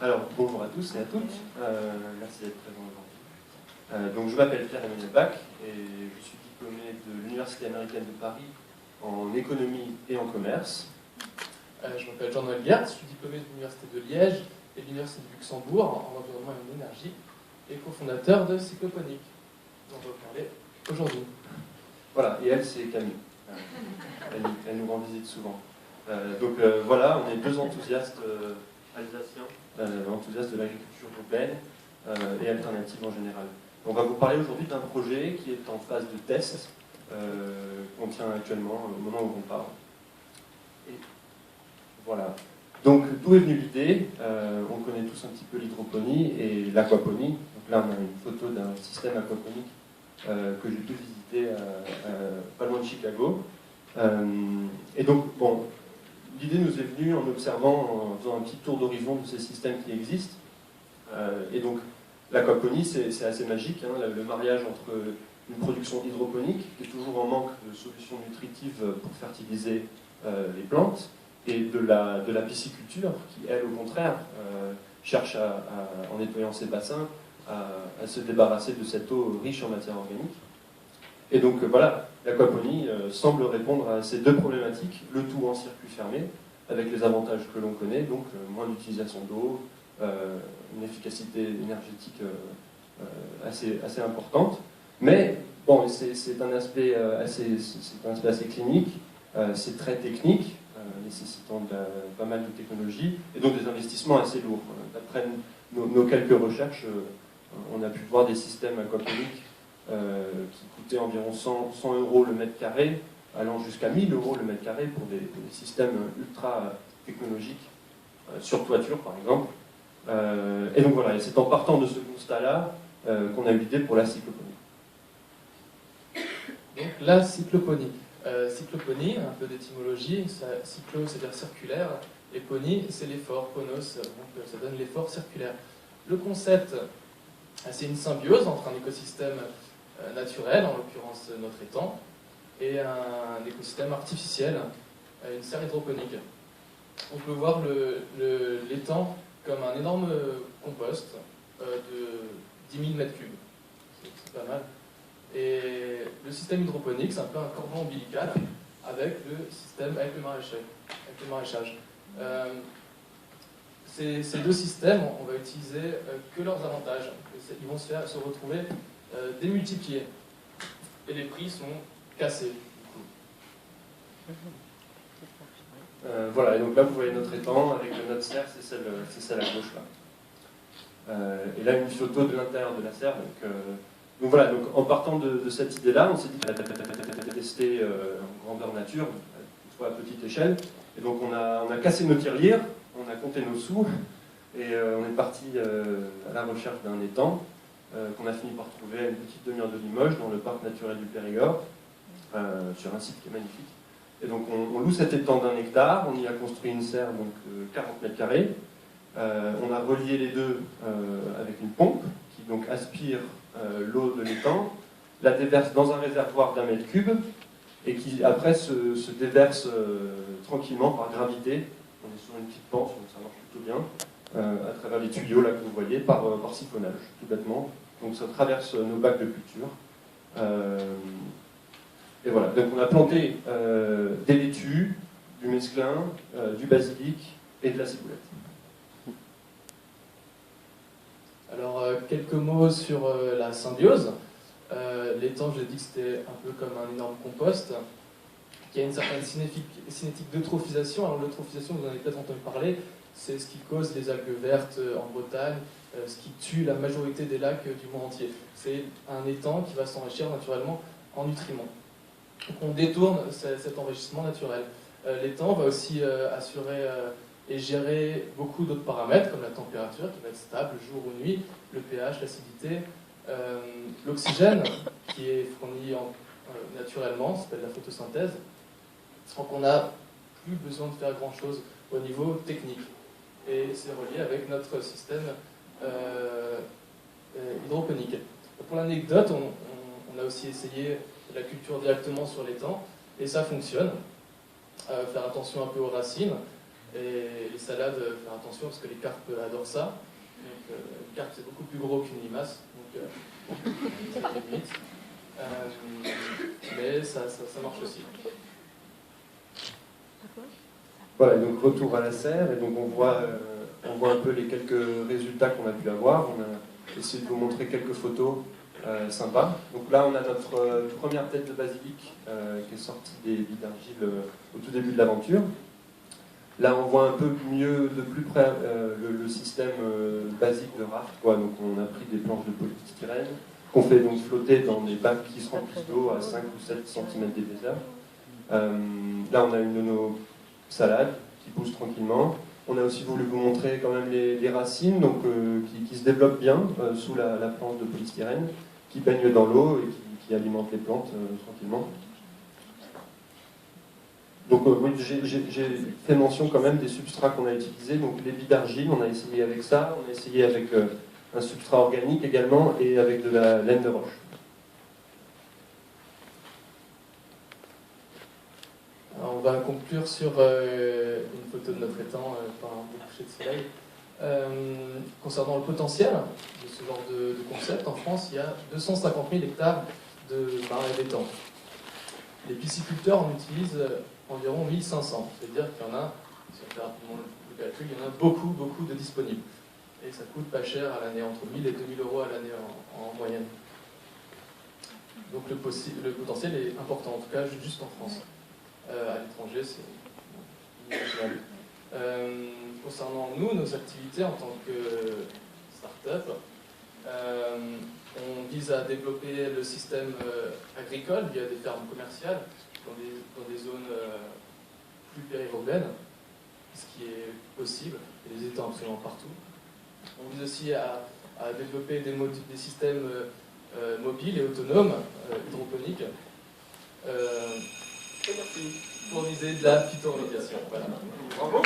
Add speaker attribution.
Speaker 1: Alors, bonjour à tous et à toutes. Merci d'être présents aujourd'hui. Donc, je m'appelle Pierre-Emmanuel Bach et je suis diplômé de l'Université américaine de Paris en économie et en commerce.
Speaker 2: Je m'appelle Jean-Noël Guert, je suis diplômé de l'Université de Liège et de l'Université de Luxembourg en environnement et en énergie et cofondateur de Cycloponic, dont on va parler aujourd'hui.
Speaker 1: Voilà, et elle, c'est Camille. Elle nous rend visite souvent. Voilà, on est deux enthousiastes alsaciens, enthousiastes de l'agriculture urbaine et alternative en général. On va vous parler aujourd'hui d'un projet qui est en phase de test, qu'on tient actuellement au moment où on parle. Et voilà. Donc, d'où est venue l'idée? On connaît tous un petit peu l'hydroponie et l'aquaponie. Donc là, on a une photo d'un système aquaponique que j'ai pu visiter pas loin de Chicago. Et donc, bon, l'idée nous est venue en observant, en faisant un petit tour d'horizon de ces systèmes qui existent. Et donc, l'aquaponie, c'est assez magique, hein, le mariage entre une production hydroponique, qui est toujours en manque de solutions nutritives pour fertiliser les plantes, et de la pisciculture, qui, elle, au contraire, cherche, en nettoyant ses bassins, à se débarrasser de cette eau riche en matière organique. Et donc voilà, l'aquaponie semble répondre à ces deux problématiques, le tout en circuit fermé, avec les avantages que l'on connaît, donc moins d'utilisation d'eau, une efficacité énergétique assez importante. Mais bon, c'est un aspect assez clinique, c'est très technique, nécessitant pas mal de technologies, et donc des investissements assez lourds. D'après nos quelques recherches, on a pu voir des systèmes aquaponiques qui coûtaient environ 100 € le mètre carré, allant jusqu'à 1000 € le mètre carré pour des systèmes ultra technologiques, sur toiture par exemple. Et donc voilà, et c'est en partant de ce constat-là qu'on a eu l'idée pour la cycloponie.
Speaker 2: Donc la cycloponie. Cycloponie, un peu d'étymologie, cyclo c'est-à-dire circulaire, et ponie c'est l'effort, ponos, donc ça donne l'effort circulaire. Le concept, c'est une symbiose entre un écosystème naturel, en l'occurrence notre étang, et un écosystème artificiel, une serre hydroponique. On peut voir l'étang comme un énorme compost de 10 000 m3. C'est pas mal. Et le système hydroponique, c'est un peu un cordon ombilical avec le maraîchage. Ces deux systèmes, on va utiliser que leurs avantages. Ils vont se retrouver démultipliés. Et les prix sont cassés.
Speaker 1: Voilà, et donc là vous voyez notre étang avec notre serre, c'est celle à gauche là. Et là une photo de l'intérieur de la serre. Donc voilà, donc en partant de cette idée-là, on s'est dit qu'on allait tester en grandeur nature, toutefois à petite échelle. Et donc on a cassé nos tirelires, on a compté nos sous, et on est parti à la recherche d'un étang qu'on a fini par trouver à une petite demi-heure de Limoges, dans le parc naturel du Périgord, sur un site qui est magnifique. Et donc on loue cet étang d'1 hectare, on y a construit une serre, donc 40 mètres carrés. On a relié les deux avec une pompe qui donc aspire l'eau de l'étang, la déverse dans un réservoir d'1 mètre cube et qui après se déverse tranquillement par gravité. On est sur une petite pente, donc ça marche plutôt bien, à travers les tuyaux là que vous voyez, par siphonnage, tout bêtement. Donc ça traverse nos bacs de culture. Et voilà, donc on a planté des laitues, du mesclin, du basilic et de la ciboulette.
Speaker 2: Alors, quelques mots sur la symbiose. L'étang, je l'ai dit que c'était un peu comme un énorme compost, qui a une certaine cinétique d'eutrophisation. Alors l'eutrophisation, vous en avez peut-être entendu parler, c'est ce qui cause les algues vertes en Bretagne, ce qui tue la majorité des lacs du monde entier. C'est un étang qui va s'enrichir naturellement en nutriments. Donc on détourne cet enrichissement naturel. L'étang va aussi assurer et gérer beaucoup d'autres paramètres, comme la température qui va être stable jour ou nuit, le pH, l'acidité, l'oxygène qui est fourni naturellement, ça s'appelle la photosynthèse. Donc on n'a plus besoin de faire grand-chose au niveau technique. Et c'est relié avec notre système hydroponique. Pour l'anecdote, on a aussi essayé la culture directement sur l'étang, et ça fonctionne. Faire attention un peu aux racines. Et les salades, faire attention parce que les carpes adorent ça. Donc, une carpe c'est beaucoup plus gros qu'une limace, donc c'est la limite. Mais ça marche aussi.
Speaker 1: Voilà, donc retour à la serre, et donc on voit un peu les quelques résultats qu'on a pu avoir. On a essayé de vous montrer quelques photos sympas. Donc là, on a notre première tête de basilic qui est sortie des billes d'argile au tout début de l'aventure. Là, on voit un peu mieux, de plus près, le système basique de raft, quoi. Donc on a pris des planches de polystyrène qu'on fait donc flotter dans des bacs qui se remplissent d'eau à 5 ou 7 cm d'épaisseur. Là, on a une de nos salades qui pousse tranquillement. On a aussi voulu vous montrer quand même les racines donc, qui se développent bien sous la planche de polystyrène, qui baignent dans l'eau et qui alimentent les plantes tranquillement. Donc oui, j'ai fait mention quand même des substrats qu'on a utilisés. Donc les billes d'argile, on a essayé avec ça, on a essayé avec un substrat organique également et avec de la laine de roche.
Speaker 2: Alors, on va conclure sur une photo de notre étang par un beau coucher de soleil. Concernant le potentiel de ce genre de concept, en France, il y a 250 000 hectares de marais d'étang. Les pisciculteurs en utilisent environ 1500. C'est-à-dire qu'il y en a, si on fait rapidement le calcul, il y en a beaucoup de disponibles. Et ça coûte pas cher à l'année, entre 1000 et 2000 euros à l'année en moyenne. Donc le potentiel est important, en tout cas juste en France. À l'étranger, c'est inimaginable. Concernant nous, nos activités en tant que start-up, on vise à développer le système agricole via des fermes commerciales dans des zones plus périurbaines, ce qui est possible, et les étangs absolument partout. On vise aussi à développer des systèmes mobiles et autonomes, hydroponiques, pour viser de la phytorémédiation. Voilà.
Speaker 1: Bravo.